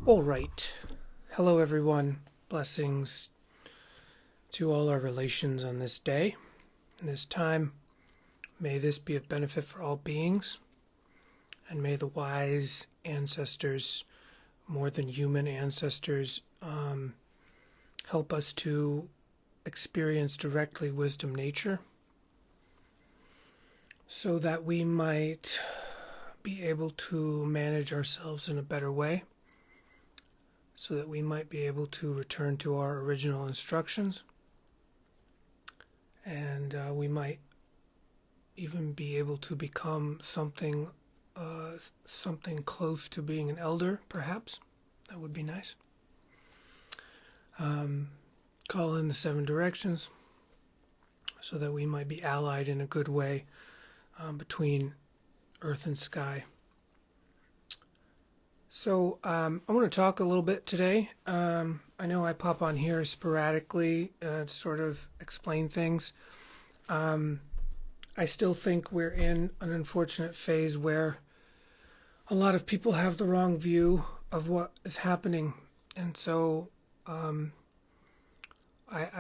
All right. Hello, everyone. Blessings to all our relations on this day and this time. May this be of benefit for all beings, and may the wise ancestors, more than human ancestors, help us to experience directly wisdom nature so that we might be able to manage ourselves in a better way, so that we might be able to return to our original instructions, and we might even be able to become something close to being an elder, perhaps. That would be nice. Call in the seven directions so that we might be allied in a good way between earth and sky. So I want to talk a little bit today. I know I pop on here sporadically to sort of explain things. I still think we're in an unfortunate phase where a lot of people have the wrong view of what is happening. And so I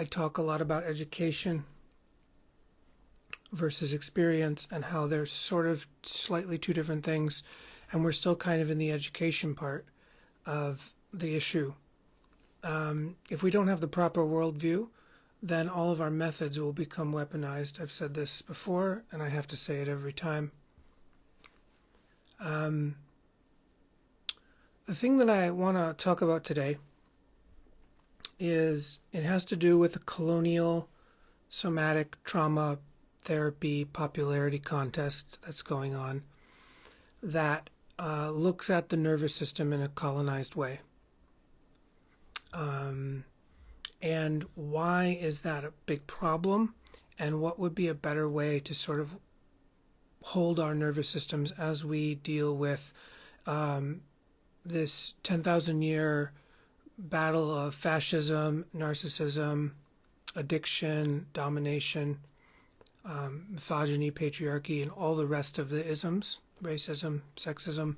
talk a lot about education versus experience and how they're sort of slightly two different things. And we're still kind of in the education part of the issue. If we don't have the proper worldview, then all of our methods will become weaponized. I've said this before, and I have to say it every time. The thing that I want to talk about today is it has to do with the colonial somatic trauma therapy popularity contest that's going on that looks at the nervous system in a colonized way. And why is that a big problem? And what would be a better way to sort of hold our nervous systems as we deal with this 10,000-year battle of fascism, narcissism, addiction, domination, misogyny, patriarchy, and all the rest of the isms, racism, sexism,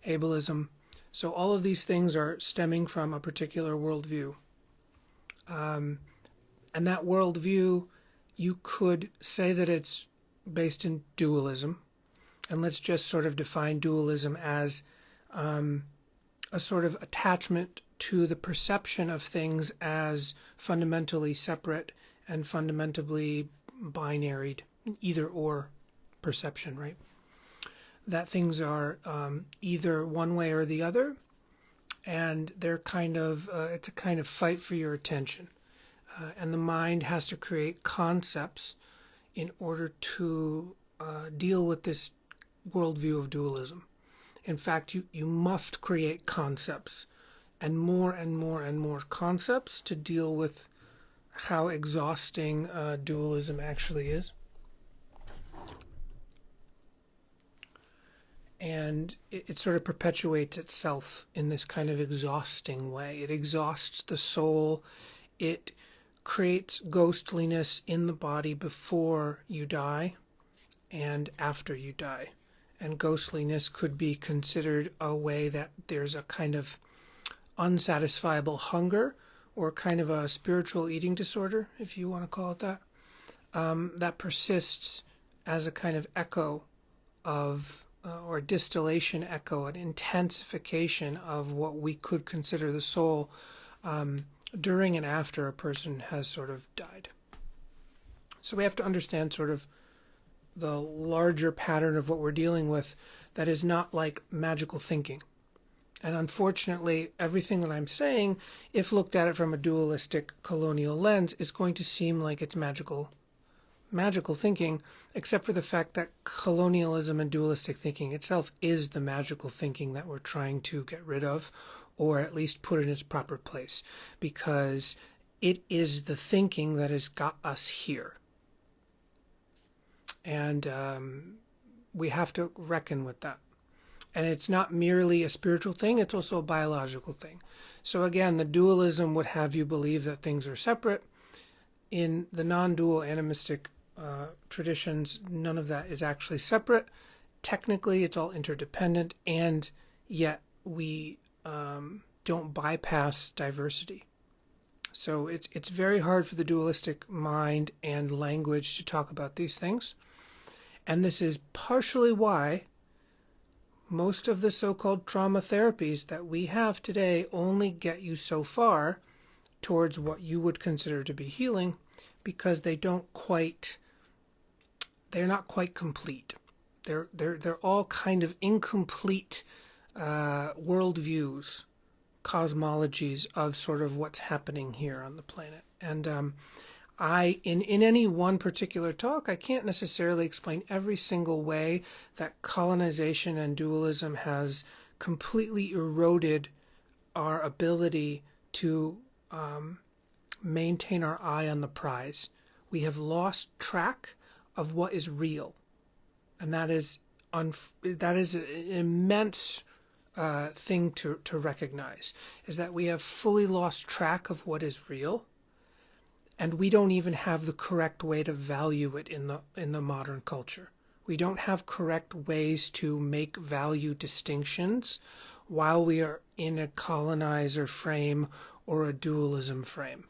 ableism. So all of these things are stemming from a particular worldview. And that worldview, you could say that it's based in dualism. And let's just sort of define dualism as a sort of attachment to the perception of things as fundamentally separate and fundamentally binaried, either or perception, right? That things are either one way or the other, and they're kind of it's a kind of fight for your attention, and the mind has to create concepts in order to deal with this worldview of dualism. In fact, you must create concepts, and more and more and more concepts to deal with how exhausting dualism actually is. And it sort of perpetuates itself in this kind of exhausting way. It exhausts the soul. It creates ghostliness in the body before you die and after you die. And ghostliness could be considered a way that there's a kind of unsatisfiable hunger or kind of a spiritual eating disorder, if you want to call it that, that persists as a kind of echo of or distillation echo, an intensification of what we could consider the soul during and after a person has sort of died. So we have to understand sort of the larger pattern of what we're dealing with that is not like magical thinking. And unfortunately, everything that I'm saying, if looked at it from a dualistic colonial lens, is going to seem like it's magical thinking, except for the fact that colonialism and dualistic thinking itself is the magical thinking that we're trying to get rid of, or at least put in its proper place, because it is the thinking that has got us here. And we have to reckon with that. And it's not merely a spiritual thing, it's also a biological thing. So again, the dualism would have you believe that things are separate. In the non-dual animistic traditions, none of that is actually separate. Technically, it's all interdependent, and yet we don't bypass diversity. So it's very hard for the dualistic mind and language to talk about these things. And this is partially why most of the so-called trauma therapies that we have today only get you so far towards what you would consider to be healing, because they're not quite complete. They're all kind of incomplete worldviews, cosmologies of sort of what's happening here on the planet. And in any one particular talk, I can't necessarily explain every single way that colonization and dualism has completely eroded our ability to maintain our eye on the prize. We have lost track of what is real, and that is an immense thing to recognize, is that we have fully lost track of what is real, and we don't even have the correct way to value it in the modern culture. We don't have correct ways to make value distinctions while we are in a colonizer frame or a dualism frame.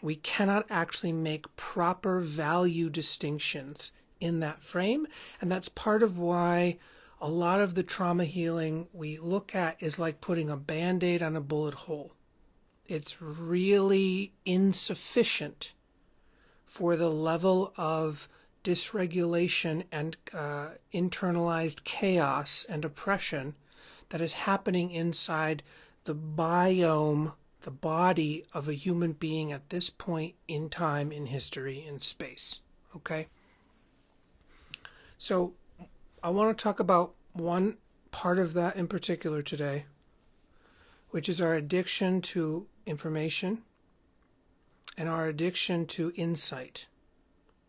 We cannot actually make proper value distinctions in that frame, and that's part of why a lot of the trauma healing we look at is like putting a Band-Aid on a bullet hole. It's really insufficient for the level of dysregulation and internalized chaos and oppression that is happening inside the biome, the body of a human being at this point in time, in history, in space. Okay? So I want to talk about one part of that in particular today, which is our addiction to information and our addiction to insight,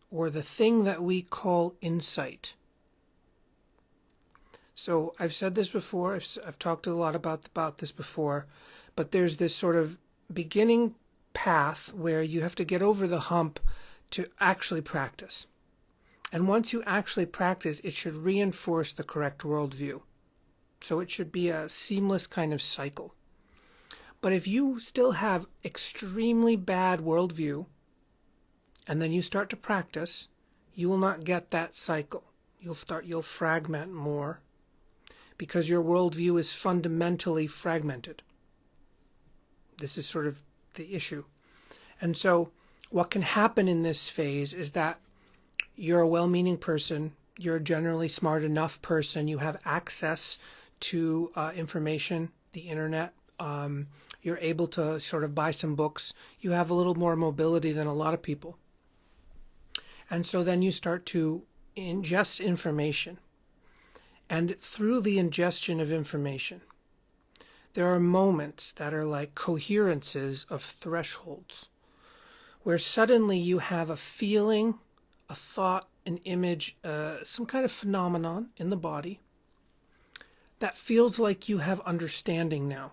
or the thing that we call insight. So I've said this before, I've talked a lot about this before, but there's this sort of beginning path where you have to get over the hump to actually practice. And once you actually practice, it should reinforce the correct worldview. So it should be a seamless kind of cycle. But if you still have extremely bad worldview, and then you start to practice, you will not get that cycle. You'll fragment more, because your worldview is fundamentally fragmented. This is sort of the issue. And so what can happen in this phase is that you're a well-meaning person, you're a generally smart enough person, you have access to information, the internet, you're able to sort of buy some books, you have a little more mobility than a lot of people. And so then you start to ingest information. And through the ingestion of information, there are moments that are like coherences of thresholds, where suddenly you have a feeling, a thought, an image, some kind of phenomenon in the body that feels like you have understanding now,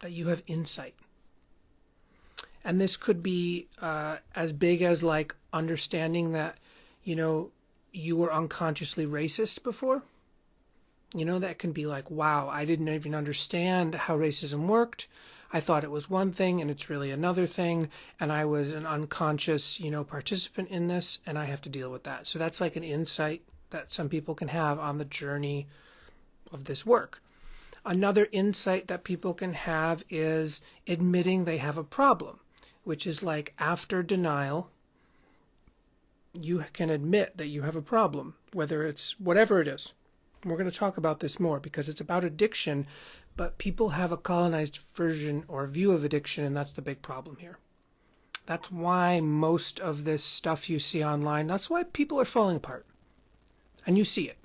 that you have insight. And this could be as big as like understanding that, you were unconsciously racist before. That can be like, wow, I didn't even understand how racism worked. I thought it was one thing and it's really another thing. And I was an unconscious, participant in this, and I have to deal with that. So that's like an insight that some people can have on the journey of this work. Another insight that people can have is admitting they have a problem, which is like after denial, you can admit that you have a problem, whether it's whatever it is. We're going to talk about this more because it's about addiction, but people have a colonized version or view of addiction, and that's the big problem here. That's why most of this stuff you see online, that's why people are falling apart. And you see it.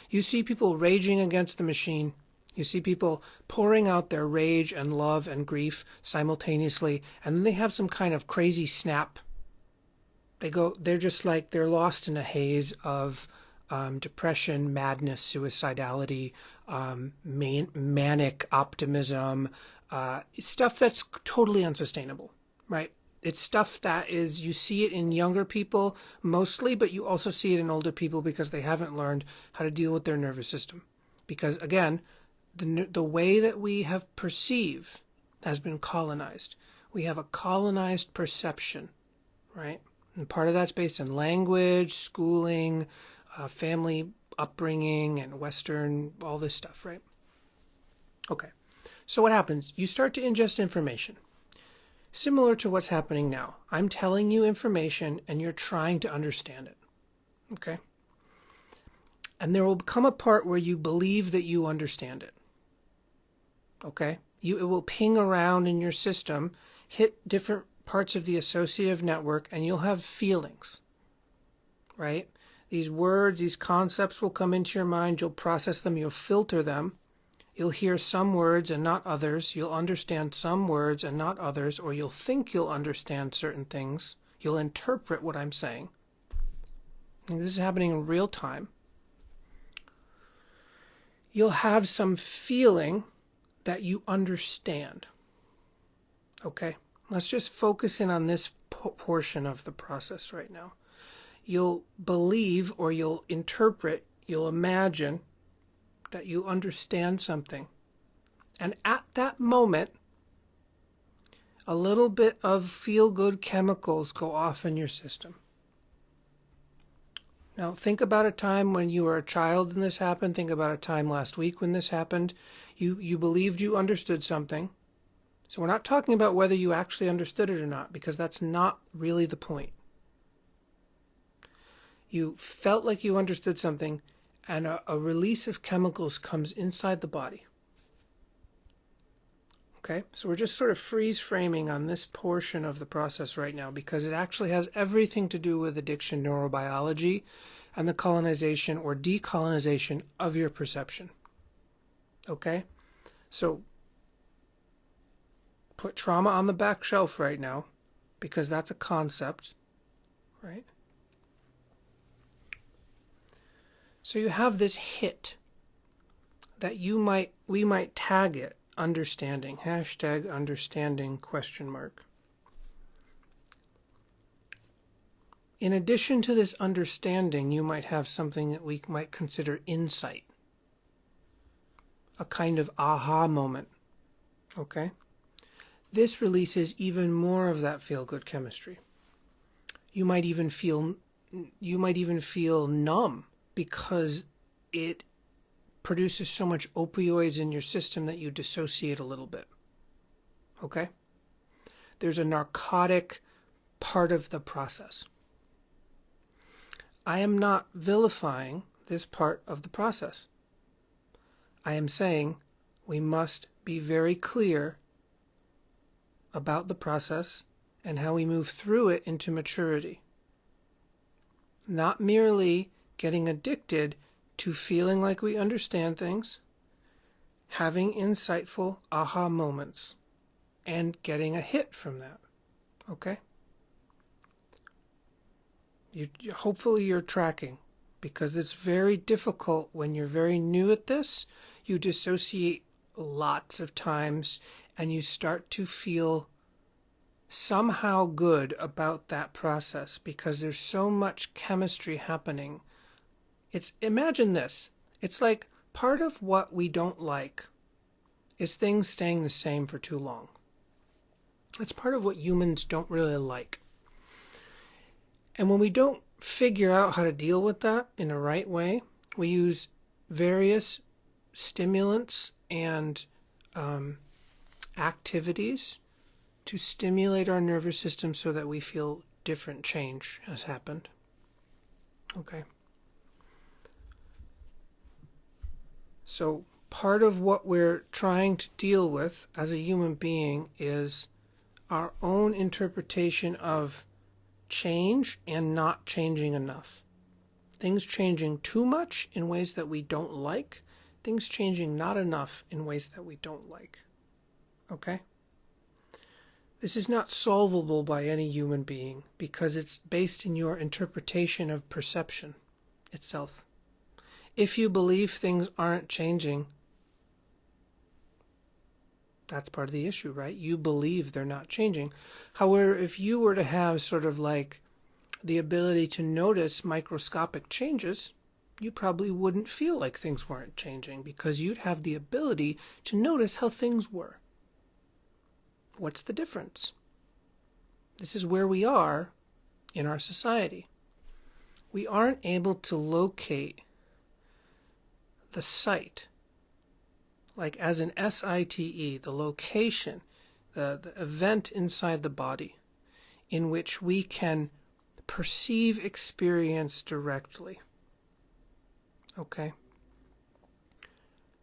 You see people raging against the machine. You see people pouring out their rage and love and grief simultaneously, and then they have some kind of crazy snap. They're just like, they're lost in a haze of depression, madness, suicidality, manic optimism, stuff that's totally unsustainable, right? It's stuff that is, you see it in younger people mostly, but you also see it in older people because they haven't learned how to deal with their nervous system. Because again, the way that we have perceived has been colonized. We have a colonized perception, right? And part of that's based on language, schooling, family upbringing, and Western, all this stuff, right? Okay. So what happens? You start to ingest information. Similar to what's happening now. I'm telling you information and you're trying to understand it. Okay? And there will come a part where you believe that you understand it. Okay? It will ping around in your system, hit different parts of the associative network, and you'll have feelings. Right? These words, these concepts will come into your mind. You'll process them. You'll filter them. You'll hear some words and not others. You'll understand some words and not others, or you'll think you'll understand certain things. You'll interpret what I'm saying. And this is happening in real time. You'll have some feeling that you understand. Okay? Let's just focus in on this portion of the process right now. You'll believe, or you'll interpret, you'll imagine that you understand something. And at that moment, a little bit of feel-good chemicals go off in your system. Now, think about a time when you were a child and this happened. Think about a time last week when this happened. You believed you understood something. So we're not talking about whether you actually understood it or not, because that's not really the point. You felt like you understood something, and a release of chemicals comes inside the body. Okay, so we're just sort of freeze framing on this portion of the process right now, because it actually has everything to do with addiction neurobiology and the colonization or decolonization of your perception. Okay, so put trauma on the back shelf right now, because that's a concept, right? So you have this hit that we might tag it understanding, #understanding ? In addition to this understanding, you might have something that we might consider insight, a kind of aha moment. Okay? This releases even more of that feel-good chemistry. You might even feel numb, because it produces so much opioids in your system that you dissociate a little bit. Okay? There's a narcotic part of the process. I am not vilifying this part of the process. I am saying we must be very clear about the process and how we move through it into maturity. Not merely getting addicted to feeling like we understand things, having insightful aha moments, and getting a hit from that. Okay? Hopefully you're tracking, because it's very difficult when you're very new at this. You dissociate lots of times, and you start to feel somehow good about that process, because there's so much chemistry happening. Imagine this. It's like part of what we don't like is things staying the same for too long. It's part of what humans don't really like. And when we don't figure out how to deal with that in the right way, we use various stimulants and activities to stimulate our nervous system so that we feel different change has happened. Okay. So part of what we're trying to deal with as a human being is our own interpretation of change and not changing enough. Things changing too much in ways that we don't like. Things changing not enough in ways that we don't like. Okay? This is not solvable by any human being, because it's based in your interpretation of perception itself. If you believe things aren't changing, that's part of the issue, right? You believe they're not changing. However, if you were to have sort of like the ability to notice microscopic changes, you probably wouldn't feel like things weren't changing, because you'd have the ability to notice how things were. What's the difference? This is where we are in our society. We aren't able to locate the site, like as an SITE, the location, the event inside the body in which we can perceive experience directly. Okay?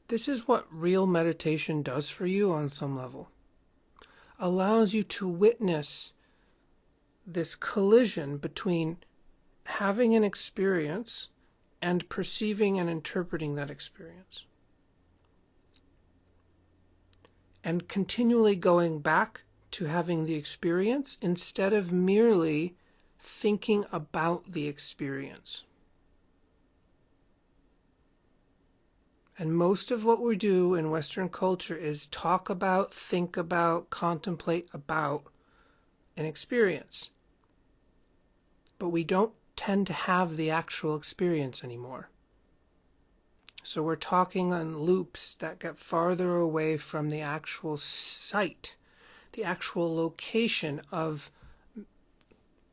This is what real meditation does for you on some level. Allows you to witness this collision between having an experience and perceiving and interpreting that experience. And continually going back to having the experience instead of merely thinking about the experience. And most of what we do in Western culture is talk about, think about, contemplate about an experience. But we don't tend to have the actual experience anymore. So we're talking on loops that get farther away from the actual site, the actual location of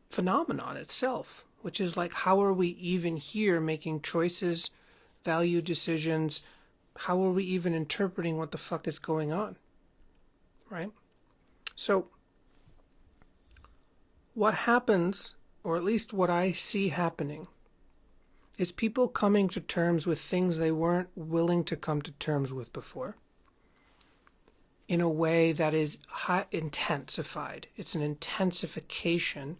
phenomenon itself, which is like, how are we even here making choices, value decisions? How are we even interpreting what the fuck is going on? Right? So what happens, or at least what I see happening, is people coming to terms with things they weren't willing to come to terms with before in a way that is intensified. It's an intensification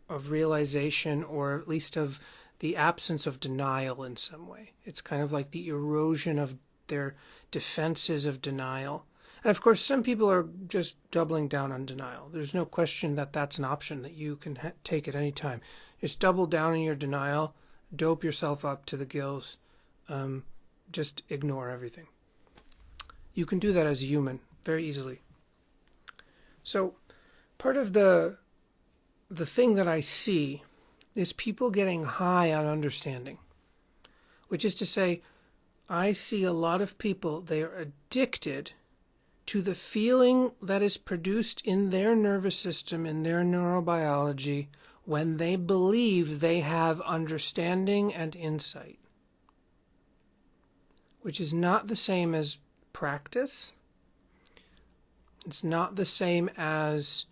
of realization, or at least of the absence of denial in some way. It's kind of like the erosion of their defenses of denial. And of course, some people are just doubling down on denial. There's no question that that's an option that you can take at any time. Just double down on your denial, dope yourself up to the gills, just ignore everything. You can do that as a human very easily. So part of the thing that I see is people getting high on understanding, which is to say, I see a lot of people, they are addicted to the feeling that is produced in their nervous system, in their neurobiology, when they believe they have understanding and insight, which is not the same as practice. It's not the same as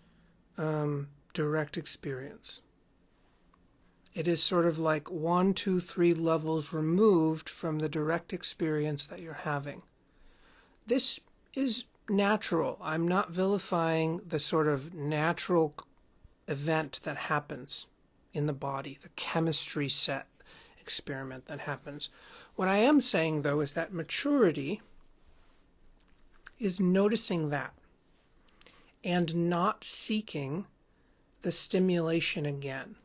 direct experience. It is sort of like 1, 2, 3 levels removed from the direct experience that you're having. This is natural. I'm not vilifying the sort of natural event that happens in the body, the chemistry set experiment that happens. What I am saying, though, is that maturity is noticing that and not seeking the stimulation again,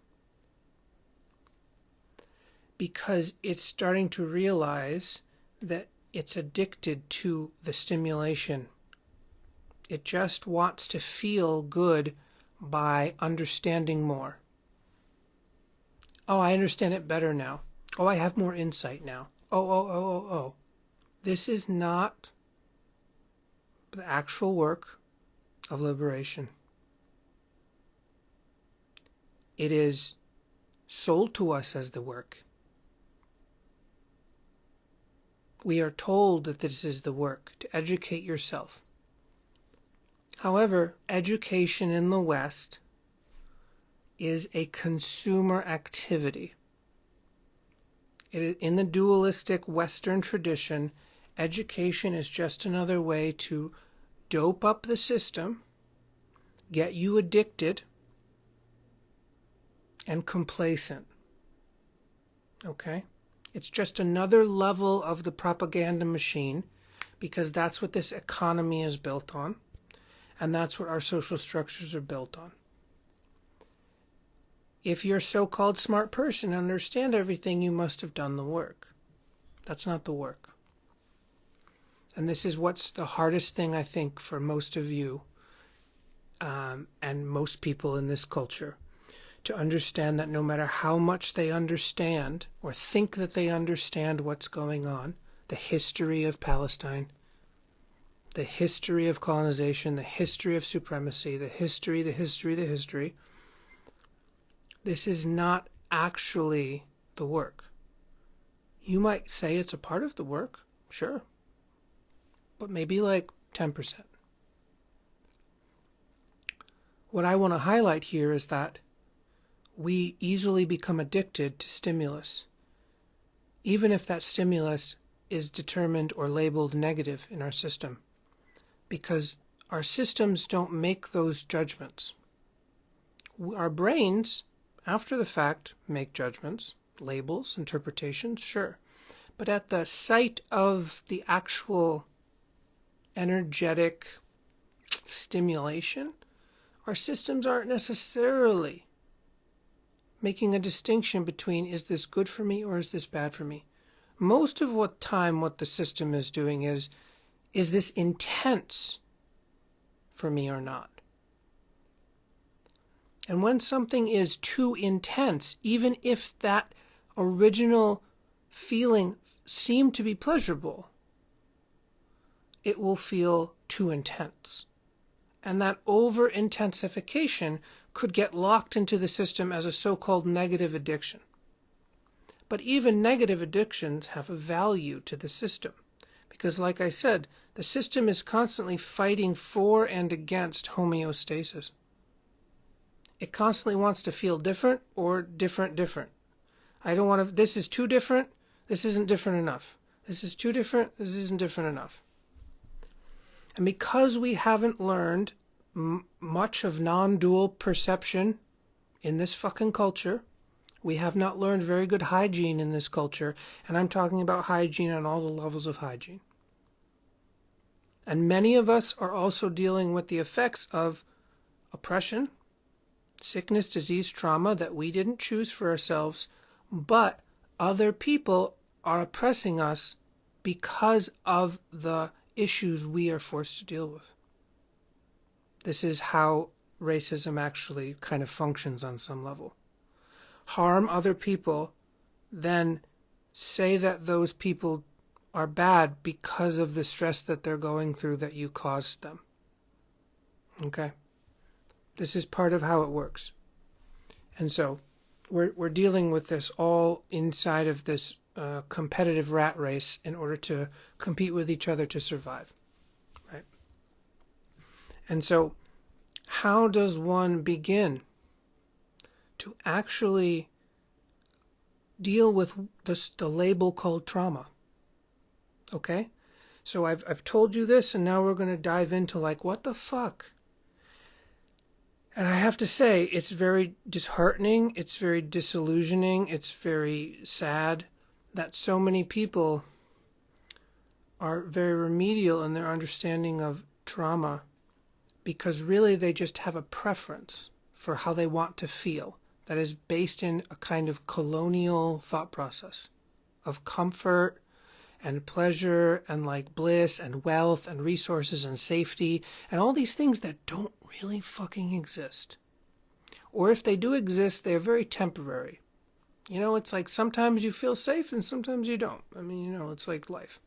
because it's starting to realize that it's addicted to the stimulation. It just wants to feel good by understanding more. Oh, I understand it better now. Oh, I have more insight now. Oh. This is not the actual work of liberation. It is sold to us as the work. We are told that this is the work, to educate yourself. However, education in the West is a consumer activity. In the dualistic Western tradition, education is just another way to dope up the system, get you addicted and complacent. Okay? It's just another level of the propaganda machine, because that's what this economy is built on, and that's what our social structures are built on. If you're a so-called smart person and understand everything, you must have done the work. That's not the work. And this is what's the hardest thing, I think, for most of you and most people in this culture, to understand that no matter how much they understand or think that they understand what's going on, the history of Palestine, the history of colonization, the history of supremacy, the history. This is not actually the work. You might say it's a part of the work, sure, but maybe like 10%. What I want to highlight here is that we easily become addicted to stimulus, even if that stimulus is determined or labeled negative in our system, because our systems don't make those judgments. Our brains, after the fact, make judgments, labels, interpretations, sure. But at the site of the actual energetic stimulation, our systems aren't necessarily making a distinction between, is this good for me or is this bad for me? Most of what the system is doing is this intense for me or not? And when something is too intense, even if that original feeling seemed to be pleasurable, it will feel too intense. And that over-intensification could get locked into the system as a so-called negative addiction. But even negative addictions have a value to the system. Because like I said, the system is constantly fighting for and against homeostasis. It constantly wants to feel different or different. I don't want to, this is too different, this isn't different enough. This is too different, this isn't different enough. And because we haven't learned much of non-dual perception in this fucking culture, we have not learned very good hygiene in this culture, and I'm talking about hygiene on all the levels of hygiene. And many of us are also dealing with the effects of oppression, sickness, disease, trauma that we didn't choose for ourselves, but other people are oppressing us because of the issues we are forced to deal with. This is how racism actually kind of functions on some level. Harm other people, then say that those people are bad because of the stress that they're going through that you caused them. Okay? This is part of how it works. And so we're dealing with this all inside of this competitive rat race in order to compete with each other to survive. Right? And so how does one begin to actually deal with the label called trauma? Okay? So I've told you this, and now we're going to dive into like, what the fuck? And I have to say, it's very disheartening, it's very disillusioning, it's very sad that so many people are very remedial in their understanding of trauma, because really they just have a preference for how they want to feel that is based in a kind of colonial thought process of comfort and pleasure and like bliss and wealth and resources and safety and all these things that don't really fucking exist. Or if they do exist, they're very temporary. You know, it's like sometimes you feel safe and sometimes you don't. I mean, you know, it's like life.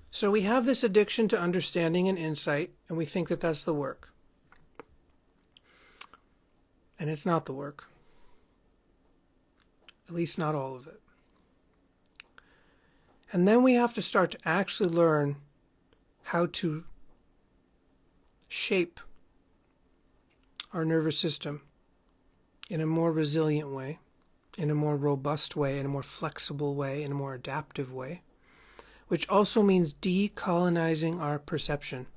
So we have this addiction to understanding and insight, and we think that that's the work. And it's not the work. At least not all of it. And then we have to start to actually learn how to shape our nervous system in a more resilient way, in a more robust way, in a more flexible way, in a more adaptive way, which also means decolonizing our perception,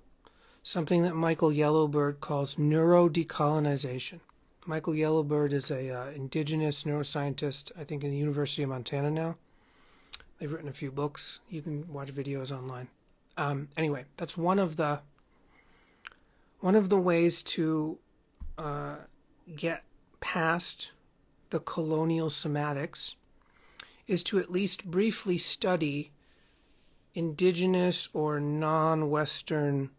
something that Michael Yellowbird calls neurodecolonization. Michael Yellowbird is a indigenous neuroscientist, I think in the University of Montana now. They've written a few books. You can watch videos online. Anyway, that's one of the ways to get past the colonial somatics is to at least briefly study indigenous or non-Western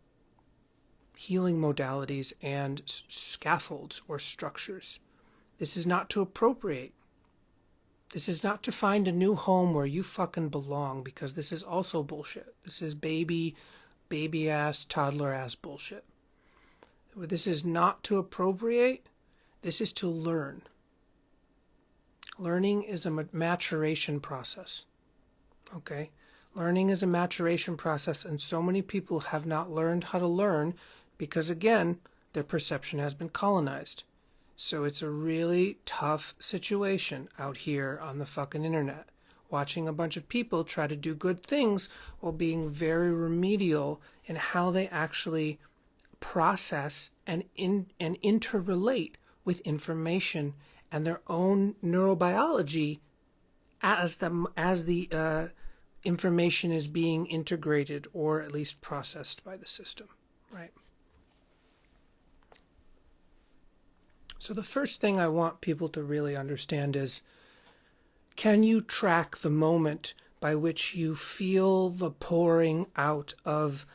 healing modalities and scaffolds or structures. This is not to appropriate. This is not to find a new home where you fucking belong, because this is also bullshit. This is baby ass, toddler ass bullshit. This is not to appropriate. This is to learn. Learning is a maturation process. Okay? Learning is a maturation process, and so many people have not learned how to learn because, again, their perception has been colonized. So it's a really tough situation out here on the fucking internet, watching a bunch of people try to do good things while being very remedial in how they actually process and interrelate with information and their own neurobiology as the information is being integrated or at least processed by the system, right? So the first thing I want people to really understand is, can you track the moment by which you feel the pouring out of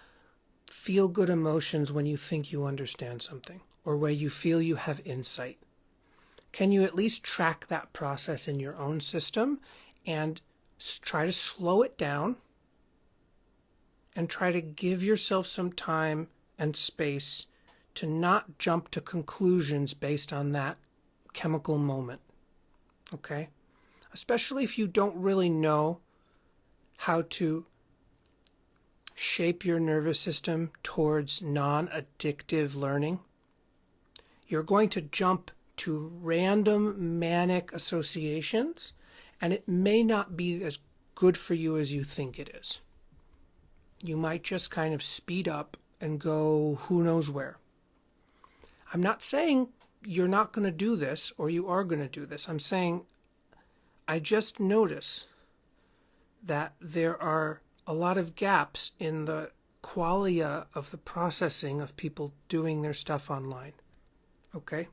feel-good emotions when you think you understand something, or where you feel you have insight? Can you at least track that process in your own system and try to slow it down and try to give yourself some time and space to not jump to conclusions based on that chemical moment, okay? Especially if you don't really know how to shape your nervous system towards non-addictive learning. You're going to jump to random manic associations, and it may not be as good for you as you think it is. You might just kind of speed up and go who knows where. I'm not saying you're not going to do this or you are going to do this. I'm saying I just notice that there are a lot of gaps in the qualia of the processing of people doing their stuff online. Okay?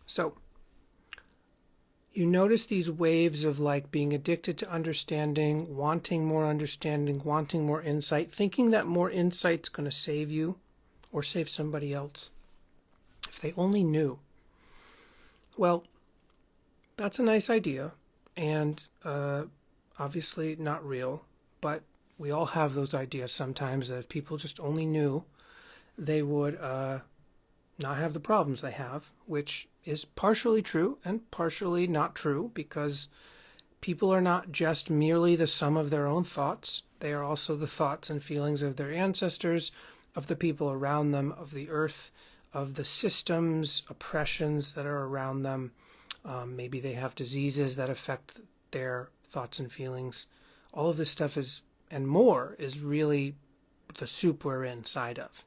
So, you notice these waves of like being addicted to understanding, wanting more insight, thinking that more insight's going to save you or save somebody else. If they only knew. Well, that's a nice idea, and obviously not real, but we all have those ideas sometimes that if people just only knew, they would not have the problems they have, which is partially true and partially not true, because people are not just merely the sum of their own thoughts. They are also the thoughts and feelings of their ancestors, of the people around them, of the earth, of the systems, oppressions that are around them. Maybe they have diseases that affect their thoughts and feelings. All of this stuff is, and more, is really the soup we're inside of.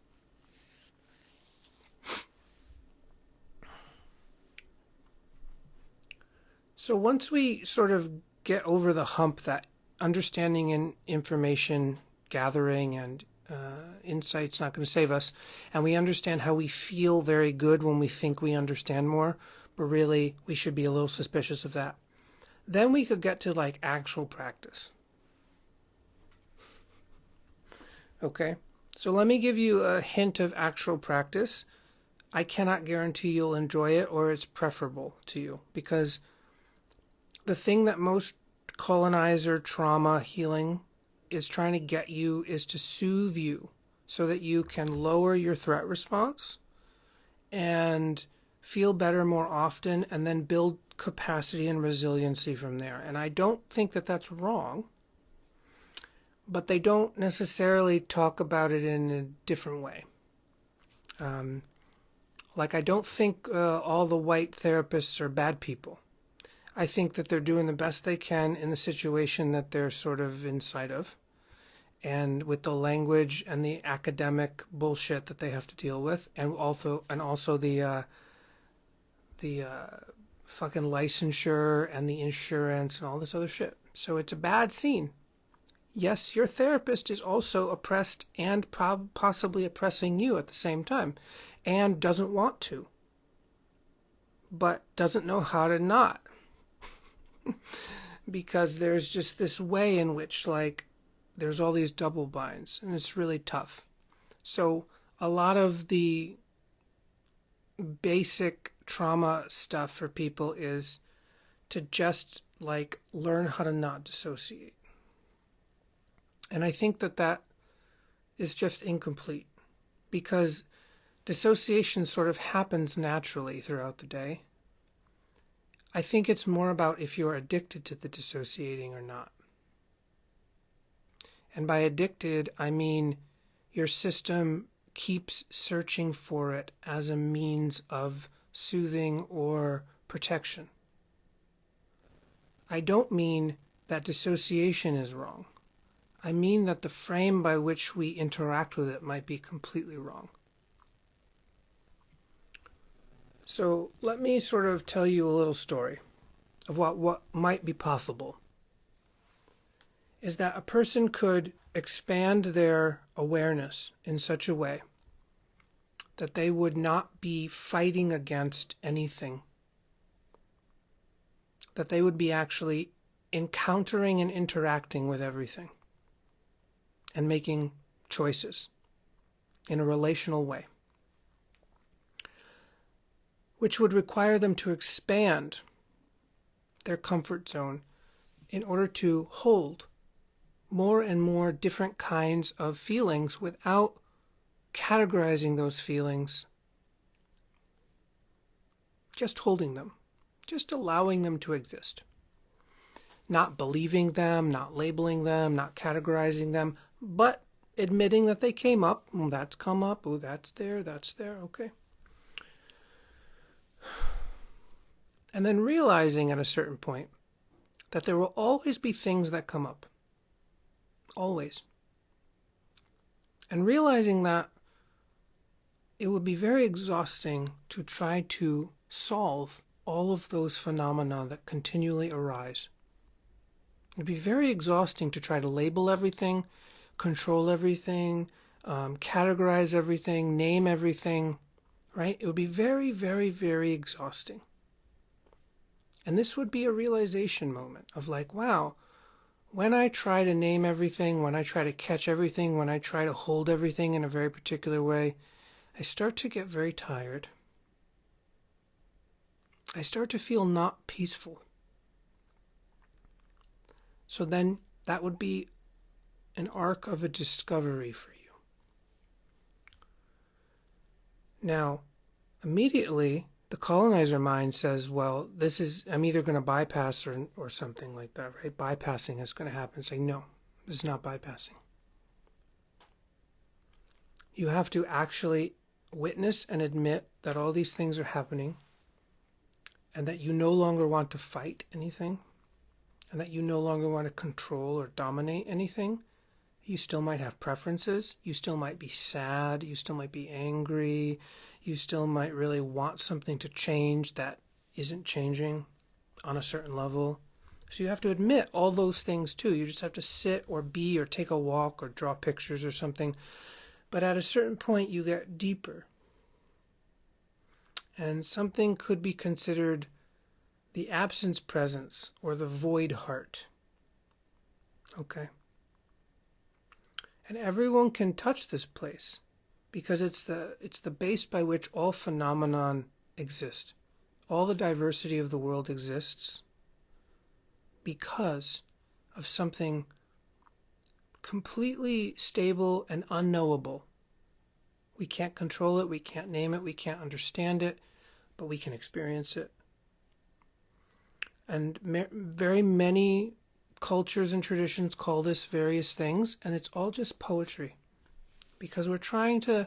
So once we sort of get over the hump that understanding and information gathering and insight's not going to save us, and we understand how we feel very good when we think we understand more, but really we should be a little suspicious of that, then we could get to like actual practice. Okay, so let me give you a hint of actual practice. I cannot guarantee you'll enjoy it or it's preferable to you, because the thing that most colonizer trauma healing is trying to get you is to soothe you so that you can lower your threat response and feel better more often, and then build capacity and resiliency from there. And I don't think that that's wrong, but they don't necessarily talk about it in a different way. Like, I don't think all the white therapists are bad people. I think that they're doing the best they can in the situation that they're sort of inside of, and with the language and the academic bullshit that they have to deal with, and also the fucking licensure and the insurance and all this other shit. So it's a bad scene. Yes, your therapist is also oppressed and possibly oppressing you at the same time, and doesn't want to, but doesn't know how to not. Because there's just this way in which, like, there's all these double binds, and it's really tough. So a lot of the basic trauma stuff for people is to just like learn how to not dissociate. And I think that is just incomplete, because dissociation sort of happens naturally throughout the day. I think it's more about if you're addicted to the dissociating or not. And by addicted, I mean your system keeps searching for it as a means of soothing or protection. I don't mean that dissociation is wrong. I mean that the frame by which we interact with it might be completely wrong. So let me sort of tell you a little story of what might be possible. Is that a person could expand their awareness in such a way that they would not be fighting against anything, that they would be actually encountering and interacting with everything and making choices in a relational way, which would require them to expand their comfort zone in order to hold more and more different kinds of feelings without categorizing those feelings, just holding them, just allowing them to exist, not believing them, not labeling them, not categorizing them, but admitting that they came up. Oh, that's come up. Oh, that's there. Okay. And then realizing at a certain point that there will always be things that come up. Always. And realizing that it would be very exhausting to try to solve all of those phenomena that continually arise. It would be very exhausting to try to label everything, control everything, categorize everything, name everything, right? It would be very, very, very exhausting. And this would be a realization moment of like, wow, when I try to name everything, when I try to catch everything, when I try to hold everything in a very particular way, I start to get very tired. I start to feel not peaceful. So then that would be an arc of a discovery for you. Now, immediately, the colonizer mind says, well, I'm either going to bypass or something like that, right? Bypassing is going to happen. Say, no, this is not bypassing. You have to actually witness and admit that all these things are happening, and that you no longer want to fight anything, and that you no longer want to control or dominate anything. You still might have preferences. You still might be sad. You still might be angry. You still might really want something to change that isn't changing on a certain level. So you have to admit all those things too. You just have to sit or be or take a walk or draw pictures or something. But at a certain point you get deeper. And something could be considered the absence presence or the void heart. Okay? And everyone can touch this place because it's the base by which all phenomenon exist. All the diversity of the world exists because of something completely stable and unknowable. We can't control it, we can't name it, we can't understand it, but we can experience it. And very many cultures and traditions call this various things, and it's all just poetry, because we're trying to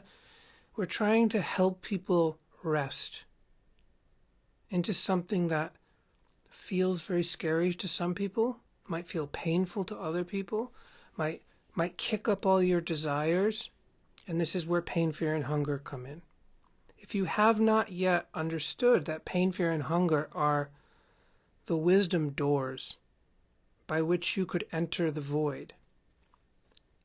help people rest into something that feels very scary to some people, might feel painful to other people, might kick up all your desires, and this is where pain, fear, and hunger come in. If you have not yet understood that pain, fear, and hunger are the wisdom doors by which you could enter the void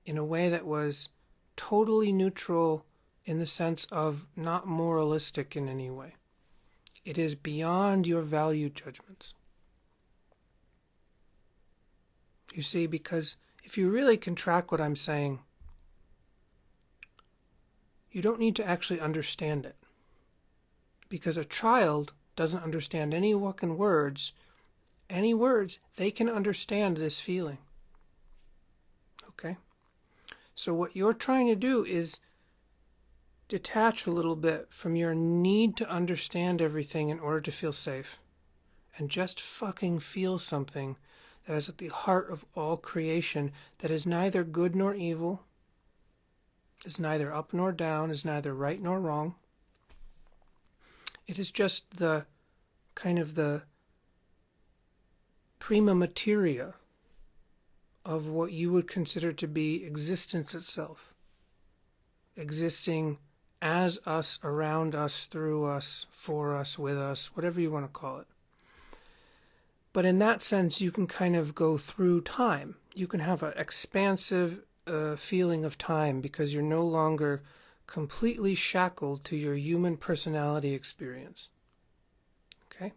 in a way that was totally neutral in the sense of not moralistic in any way. It is beyond your value judgments. You see, because if you really can track what I'm saying, you don't need to actually understand it. because a child doesn't understand any fucking words. They can understand this feeling. Okay? So what you're trying to do is detach a little bit from your need to understand everything in order to feel safe. And just fucking feel something that is at the heart of all creation, that is neither good nor evil, is neither up nor down, is neither right nor wrong. It is just the kind of the prima materia of what you would consider to be existence itself. Existing as us, around us, through us, for us, with us, whatever you want to call it. But in that sense, you can kind of go through time. You can have an expansive feeling of time because you're no longer completely shackled to your human personality experience. Okay?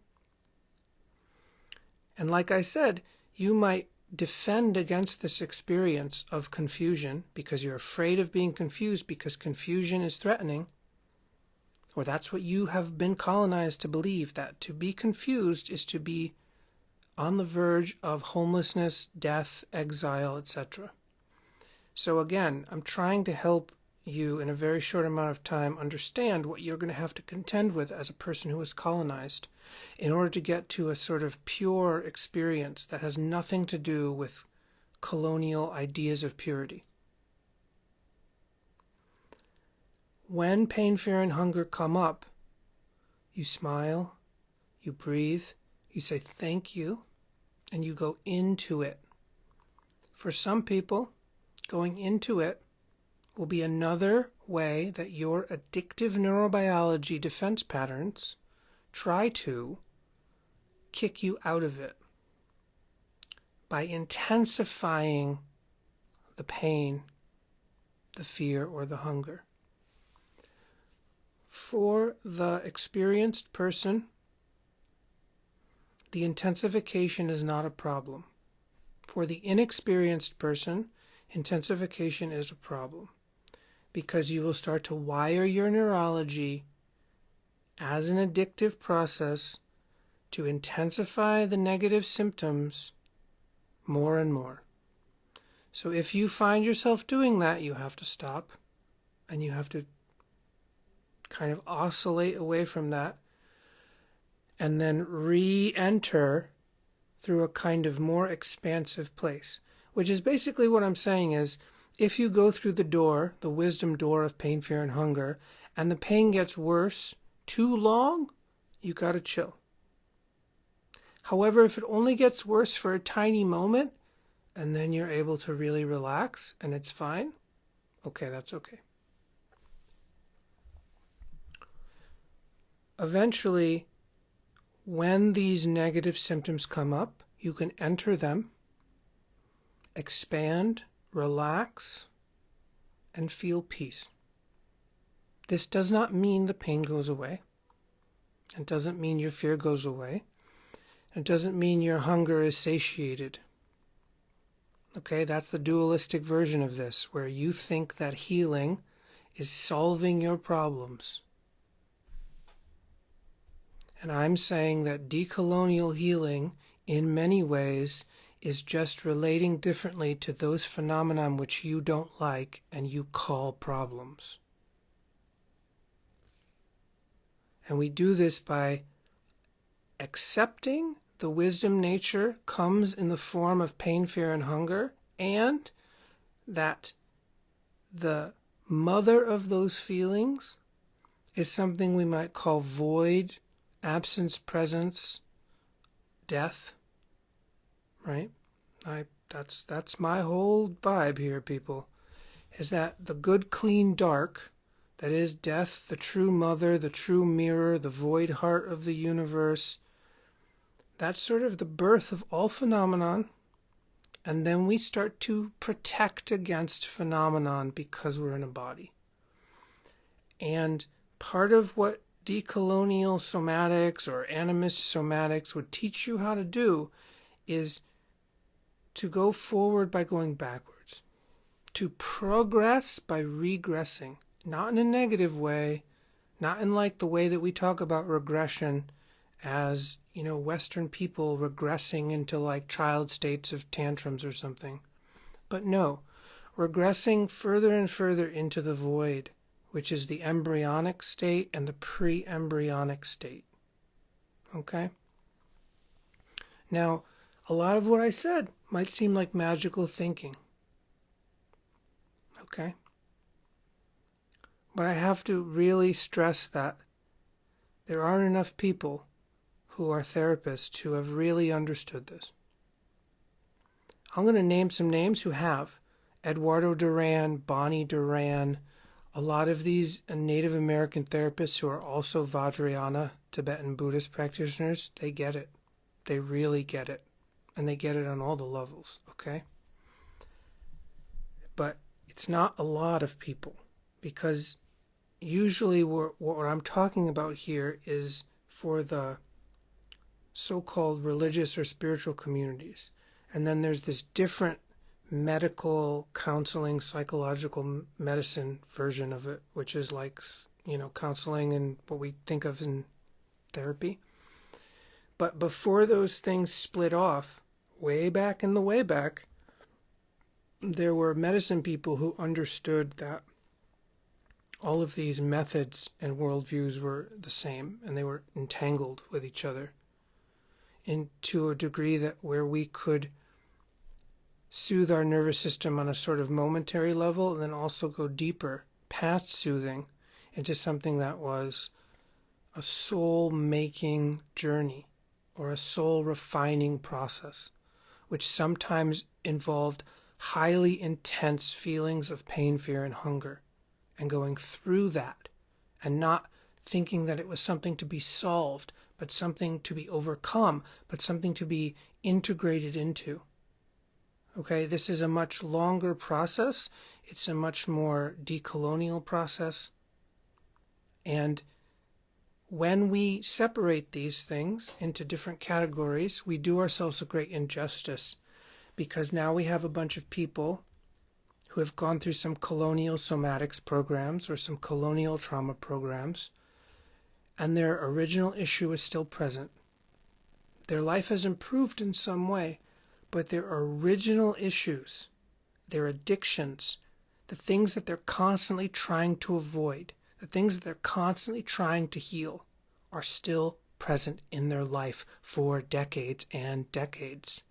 And like I said, you might defend against this experience of confusion because you're afraid of being confused because confusion is threatening. Or that's what you have been colonized to believe, that to be confused is to be on the verge of homelessness, death, exile, etc. So again, I'm trying to help you in a very short amount of time understand what you're going to have to contend with as a person who is colonized in order to get to a sort of pure experience that has nothing to do with colonial ideas of purity. When pain, fear, and hunger come up, you smile, you breathe, you say thank you, and you go into it. For some people, going into it will be another way that your addictive neurobiology defense patterns try to kick you out of it by intensifying the pain, the fear, or the hunger. For the experienced person, the intensification is not a problem. For the inexperienced person, intensification is a problem because you will start to wire your neurology as an addictive process to intensify the negative symptoms more and more. So if you find yourself doing that, you have to stop and you have to kind of oscillate away from that and then re-enter through a kind of more expansive place, which is basically what I'm saying is, if you go through the door, the wisdom door of pain, fear, and hunger, and the pain gets worse too long, you gotta chill. However, if it only gets worse for a tiny moment, and then you're able to really relax, and it's fine, okay, that's okay. Eventually, when these negative symptoms come up, you can enter them, expand, relax, and feel peace. This does not mean the pain goes away. It doesn't mean your fear goes away. It doesn't mean your hunger is satiated. Okay, that's the dualistic version of this, where you think that healing is solving your problems. And I'm saying that decolonial healing, in many ways, is just relating differently to those phenomena which you don't like and you call problems. And we do this by accepting the wisdom nature comes in the form of pain, fear, and hunger, and that the mother of those feelings is something we might call void, absence, presence, death, right? That's my whole vibe here, people, is that the good, clean dark, that is death, the true mother, the true mirror, the void heart of the universe, that's sort of the birth of all phenomenon, and then we start to protect against phenomenon because we're in a body. And part of what decolonial somatics or animist somatics would teach you how to do is to go forward by going backwards, to progress by regressing, not in a negative way, Not in like the way that we talk about regression as, Western people regressing into like child states of tantrums or something. But no, regressing further and further into the void, which is the embryonic state and the pre-embryonic state. Okay? Now, a lot of what I said might seem like magical thinking. Okay? But I have to really stress that there aren't enough people who are therapists who have really understood this. I'm going to name some names who have. Eduardo Duran, Bonnie Duran, a lot of these Native American therapists who are also Vajrayana, Tibetan Buddhist practitioners, they get it. They really get it. And they get it on all the levels, okay? But it's not a lot of people, because usually what I'm talking about here is for the so-called religious or spiritual communities. And then there's this different medical, counseling, psychological medicine version of it, which is like, counseling and what we think of in therapy. But before those things split off, way back in the way back, there were medicine people who understood that all of these methods and worldviews were the same, and they were entangled with each other, and to a degree that where we could soothe our nervous system on a sort of momentary level, and then also go deeper past soothing into something that was a soul-making journey or a soul-refining process, which sometimes involved highly intense feelings of pain, fear, and hunger, and going through that and not thinking that it was something to be solved, but something to be overcome, but something to be integrated into. Okay, this is a much longer process. It's a much more decolonial process. And when we separate these things into different categories, we do ourselves a great injustice, because now we have a bunch of people who have gone through some colonial somatics programs or some colonial trauma programs, and their original issue is still present. Their life has improved in some way, but their original issues, their addictions, the things that they're constantly trying to avoid, the things that they're constantly trying to heal, are still present in their life for decades and decades.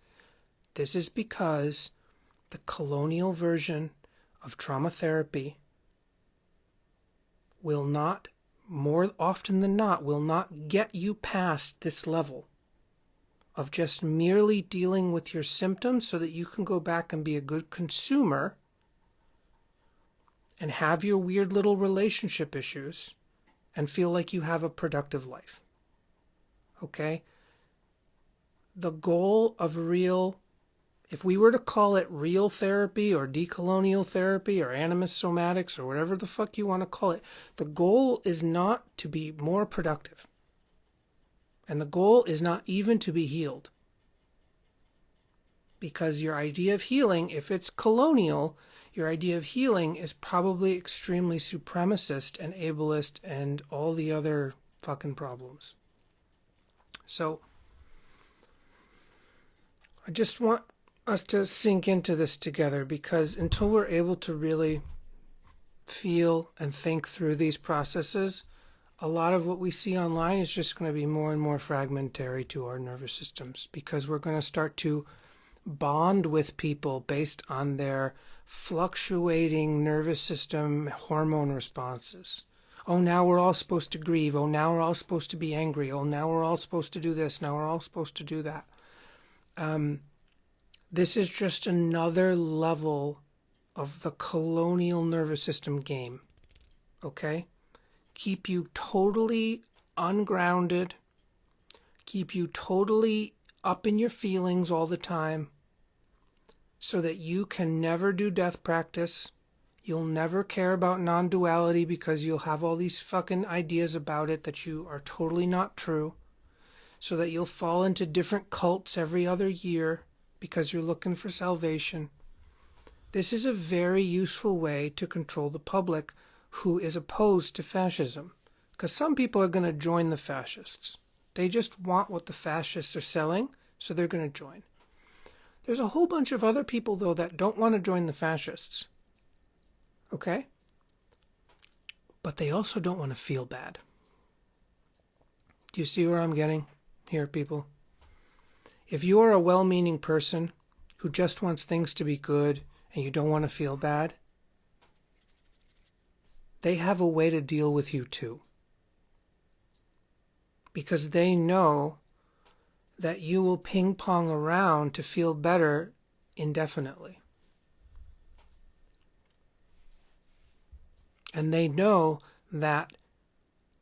This is because the colonial version of trauma therapy will not, more often than not, will not get you past this level of just merely dealing with your symptoms so that you can go back and be a good consumer and have your weird little relationship issues and feel like you have a productive life. Okay? The goal of real, if we were to call it real therapy or decolonial therapy or animist somatics or whatever the fuck you want to call it, the goal is not to be more productive. And the goal is not even to be healed. Because your idea of healing, if it's colonial, your idea of healing is probably extremely supremacist and ableist and all the other fucking problems. So, I just want us to sink into this together, because until we're able to really feel and think through these processes, a lot of what we see online is just going to be more and more fragmentary to our nervous systems, because we're going to start to bond with people based on their fluctuating nervous system hormone responses. Oh, now we're all supposed to grieve. Oh, now we're all supposed to be angry. Oh, now we're all supposed to do this. Now we're all supposed to do that. This is just another level of the colonial nervous system game. Okay? Keep you totally ungrounded, keep you totally up in your feelings all the time, so that you can never do death practice. You'll never care about non-duality because you'll have all these fucking ideas about it that you are totally not true, so that you'll fall into different cults every other year because you're looking for salvation. This is a very useful way to control the public who is opposed to fascism, Because some people are going to join the fascists. They just want what the fascists are selling, so they're going to join. There's a whole bunch of other people, though, that don't want to join the fascists. Okay? But they also don't want to feel bad. Do you see where I'm getting here, people? If you are a well-meaning person who just wants things to be good and you don't want to feel bad, they have a way to deal with you too. Because they know that you will ping-pong around to feel better indefinitely. And they know that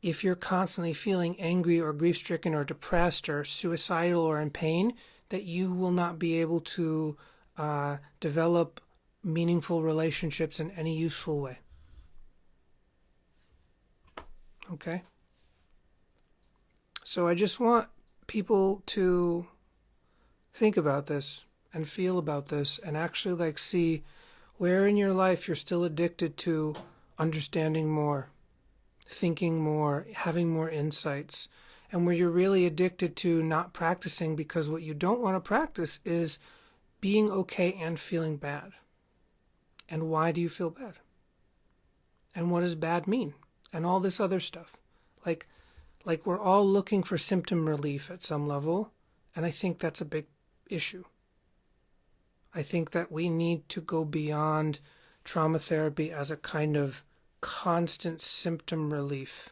if you're constantly feeling angry or grief-stricken or depressed or suicidal or in pain, that you will not be able to develop meaningful relationships in any useful way. Okay? So I just want people to think about this and feel about this and actually see where in your life you're still addicted to understanding more, thinking more, having more insights, and where you're really addicted to not practicing because what you don't want to practice is being okay and feeling bad. And why do you feel bad? And what does bad mean? And all this other stuff. Like we're all looking for symptom relief at some level, and I think that's a big issue. I think that we need to go beyond trauma therapy as a kind of constant symptom relief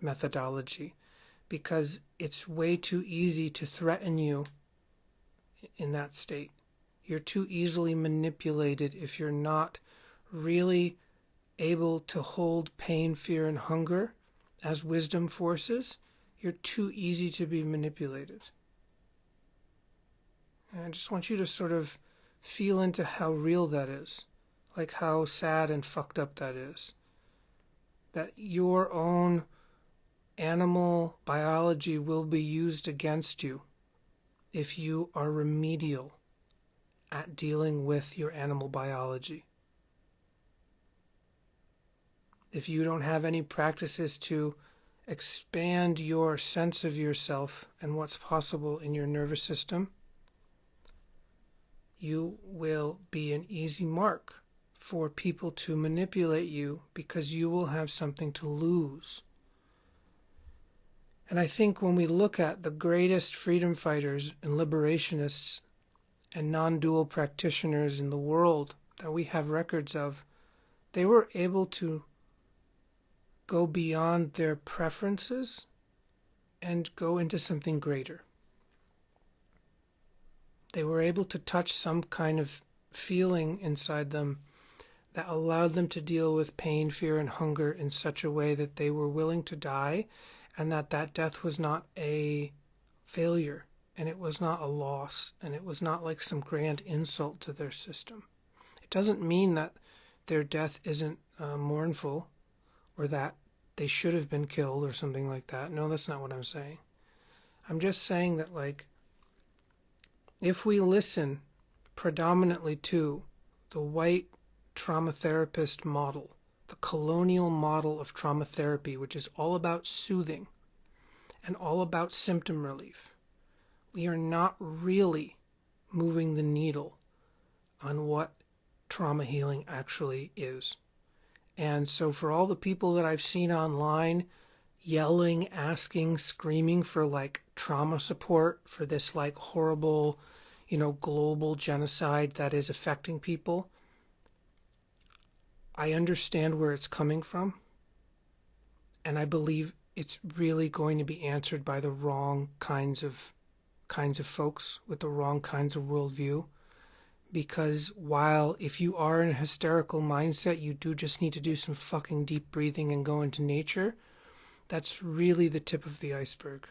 methodology, because it's way too easy to threaten you in that state. You're too easily manipulated if you're not really able to hold pain, fear, and hunger as wisdom forces. You're too easy to be manipulated. And I just want you to sort of feel into how real that is, like how sad and fucked up that is. That your own animal biology will be used against you if you are remedial at dealing with your animal biology. If you don't have any practices to expand your sense of yourself and what's possible in your nervous system, you will be an easy mark for people to manipulate you because you will have something to lose. And I think when we look at the greatest freedom fighters and liberationists and non-dual practitioners in the world that we have records of, they were able to go beyond their preferences and go into something greater. They were able to touch some kind of feeling inside them that allowed them to deal with pain, fear, and hunger in such a way that they were willing to die, and that death was not a failure, and it was not a loss, and it was not like some grand insult to their system. It doesn't mean that their death isn't mournful, or that they should have been killed or something like that. No, that's not what I'm saying. I'm just saying that, if we listen predominantly to the white trauma therapist model, the colonial model of trauma therapy, which is all about soothing and all about symptom relief, we are not really moving the needle on what trauma healing actually is. And so for all the people that I've seen online yelling, asking, screaming for trauma support for this horrible, global genocide that is affecting people, I understand where it's coming from, and I believe it's really going to be answered by the wrong kinds of folks with the wrong kinds of worldview. Because while if you are in a hysterical mindset, you do just need to do some fucking deep breathing and go into nature, that's really the tip of the iceberg.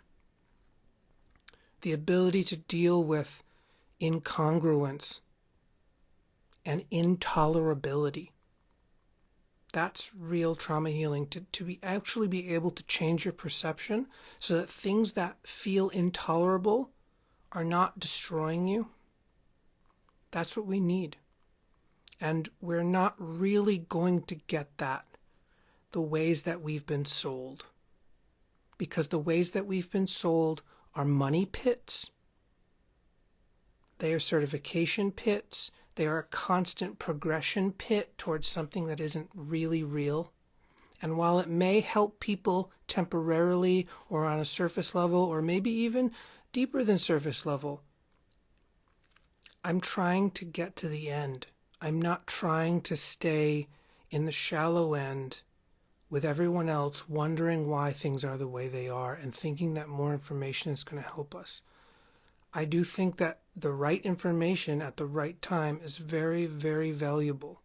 The ability to deal with incongruence and intolerability, that's real trauma healing. To actually be able to change your perception so that things that feel intolerable are not destroying you. That's what we need. And we're not really going to get that the ways that we've been sold. because the ways that we've been sold are money pits. They are certification pits. They are a constant progression pit towards something that isn't really real. And while it may help people temporarily or on a surface level or maybe even deeper than surface level, I'm trying to get to the end. I'm not trying to stay in the shallow end with everyone else wondering why things are the way they are and thinking that more information is going to help us. I do think that the right information at the right time is very, very valuable.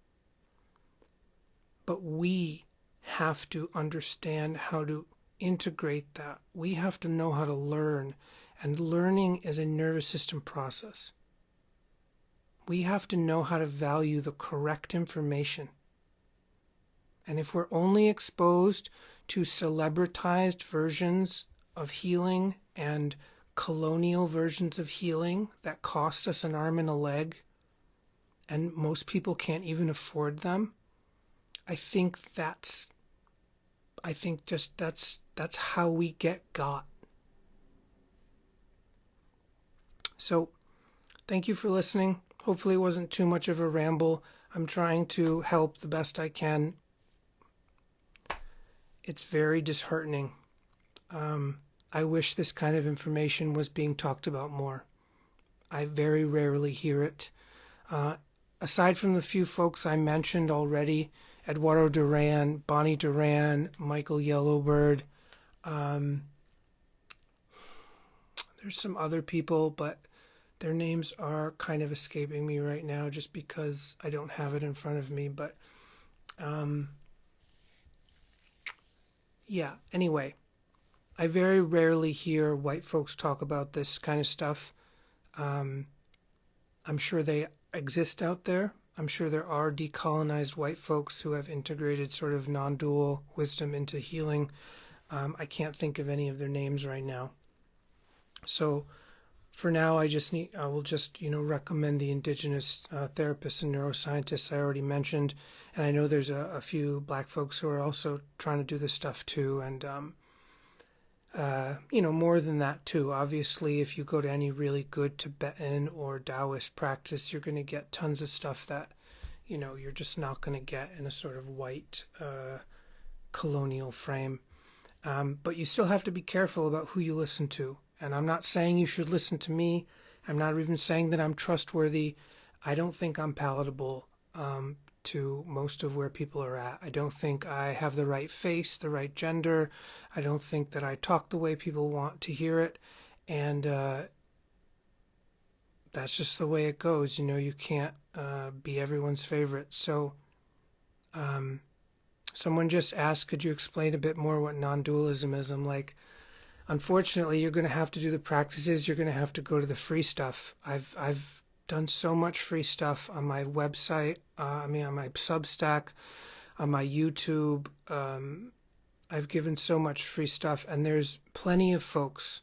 But we have to understand how to integrate that. We have to know how to learn, and learning is a nervous system process. We have to know how to value the correct information. And if we're only exposed to celebritized versions of healing and colonial versions of healing that cost us an arm and a leg, and most people can't even afford them, I think that's how we get got. So, thank you for listening. Hopefully it wasn't too much of a ramble. I'm trying to help the best I can. It's very disheartening. I wish this kind of information was being talked about more. I very rarely hear it. Aside from the few folks I mentioned already, Eduardo Duran, Bonnie Duran, Michael Yellowbird, there's some other people, but their names are kind of escaping me right now just because I don't have it in front of me. But yeah, anyway, I very rarely hear white folks talk about this kind of stuff. I'm sure they exist out there. I'm sure there are decolonized white folks who have integrated sort of non-dual wisdom into healing. I can't think of any of their names right now. So for now, I will just recommend the indigenous therapists and neuroscientists I already mentioned. And I know there's a few black folks who are also trying to do this stuff too. And, more than that too. Obviously, if you go to any really good Tibetan or Taoist practice, you're going to get tons of stuff that, you're just not going to get in a sort of white colonial frame. But you still have to be careful about who you listen to. And I'm not saying you should listen to me. I'm not even saying that I'm trustworthy. I don't think I'm palatable to most of where people are at. I don't think I have the right face, the right gender. I don't think that I talk the way people want to hear it. And that's just the way it goes. You can't be everyone's favorite. So someone just asked, could you explain a bit more what non-dualism is? I'm like, unfortunately, you're going to have to do the practices. You're going to have to go to the free stuff. I've done so much free stuff on my website, on my Substack, on my YouTube. I've given so much free stuff, and there's plenty of folks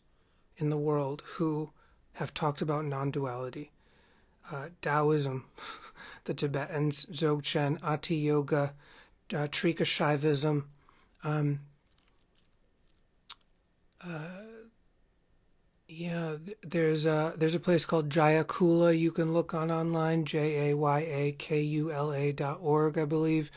in the world who have talked about non-duality. Taoism, the Tibetans, Dzogchen, Ati Yoga, Trika Shaivism, there's a place called Jayakula you can look on online, JAYAKULA.org, I believe.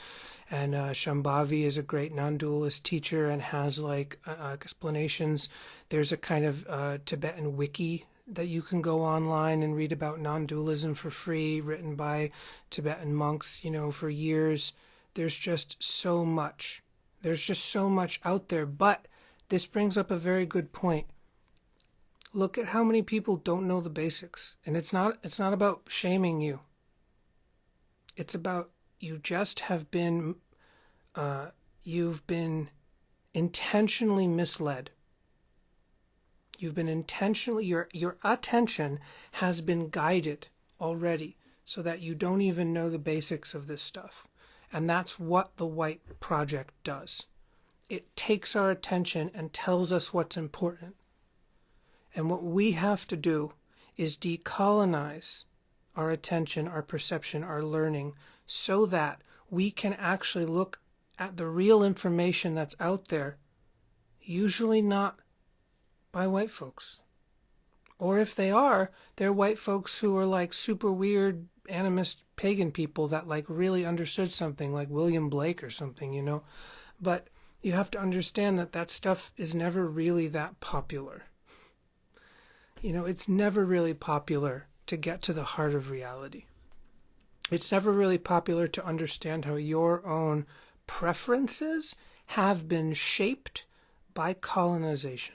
And Shambhavi is a great non-dualist teacher and has explanations. There's a kind of Tibetan wiki that you can go online and read about non-dualism for free, written by Tibetan monks, for years. There's just so much. There's just so much out there. But this brings up a very good point. Look at how many people don't know the basics. And it's not about shaming you. It's about you just have been, you've been intentionally misled. You've been intentionally, your attention has been guided already so that you don't even know the basics of this stuff. And that's what the White Project does. It takes our attention and tells us what's important. And what we have to do is decolonize our attention, our perception, our learning, so that we can actually look at the real information that's out there, Usually not by white folks. Or if they are, they're white folks who are like super weird animist pagan people that like really understood something, like William Blake or something, you know. But you have to understand that that stuff is never really that popular. You know, it's never really popular to get to the heart of reality. It's never really popular to understand how your own preferences have been shaped by colonization.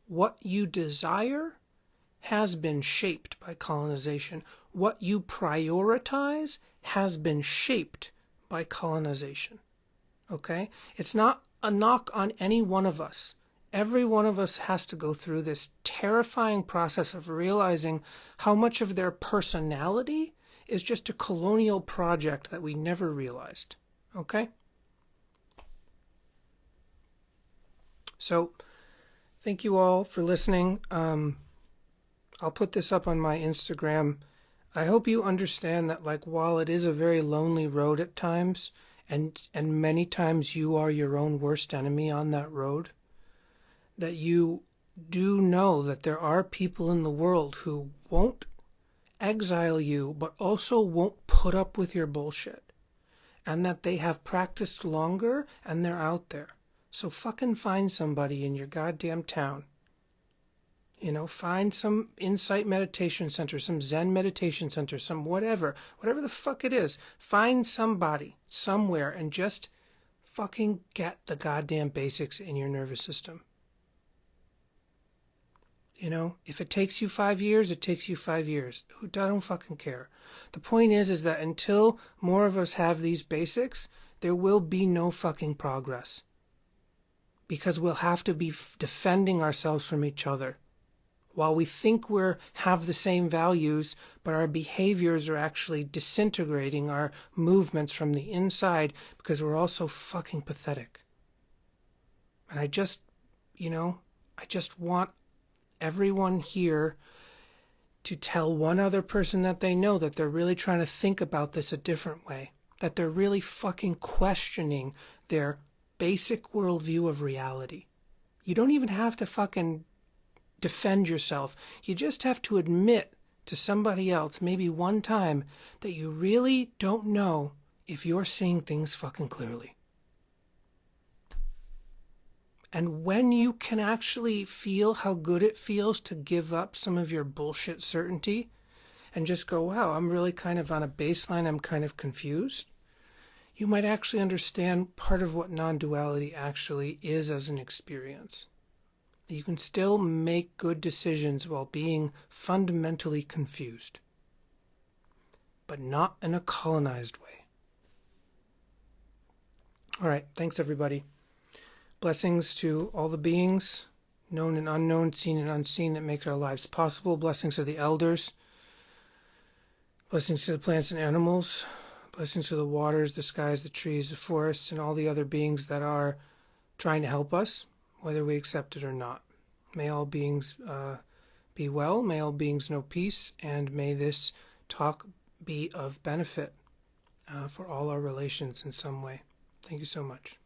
What you desire has been shaped by colonization. What you prioritize has been shaped by colonization. Okay? It's not a knock on any one of us. Every one of us has to go through this terrifying process of realizing how much of their personality is just a colonial project that we never realized. Okay? So, thank you all for listening. I'll put this up on my Instagram. I hope you understand that, like, while it is a very lonely road at times, and many times you are your own worst enemy on that road, that you do know that there are people in the world who won't exile you, but also won't put up with your bullshit, and that they have practiced longer and they're out there. So fucking find somebody in your goddamn town. You know, find some insight meditation center, some Zen meditation center, some whatever the fuck it is. Find somebody somewhere and just fucking get the goddamn basics in your nervous system. You know, if it takes you 5 years, it takes you 5 years. I don't fucking care. The point is that until more of us have these basics, there will be no fucking progress. Because we'll have to be defending ourselves from each other. While we think we have the same values, but our behaviors are actually disintegrating our movements from the inside because we're all so fucking pathetic. And I just want everyone here to tell one other person that they know that they're really trying to think about this a different way. That they're really fucking questioning their basic worldview of reality. You don't even have to fucking defend yourself. You just have to admit to somebody else, maybe one time, that you really don't know if you're seeing things fucking clearly. And when you can actually feel how good it feels to give up some of your bullshit certainty and just go, wow, I'm really kind of on a baseline, I'm kind of confused, you might actually understand part of what non-duality actually is as an experience. You can still make good decisions while being fundamentally confused, but not in a colonized way. All right, thanks everybody. Blessings to all the beings, known and unknown, seen and unseen, that make our lives possible. Blessings to the elders. Blessings to the plants and animals. Blessings to the waters, the skies, the trees, the forests, and all the other beings that are trying to help us, whether we accept it or not. May all beings be well, may all beings know peace, and may this talk be of benefit for all our relations in some way. Thank you so much.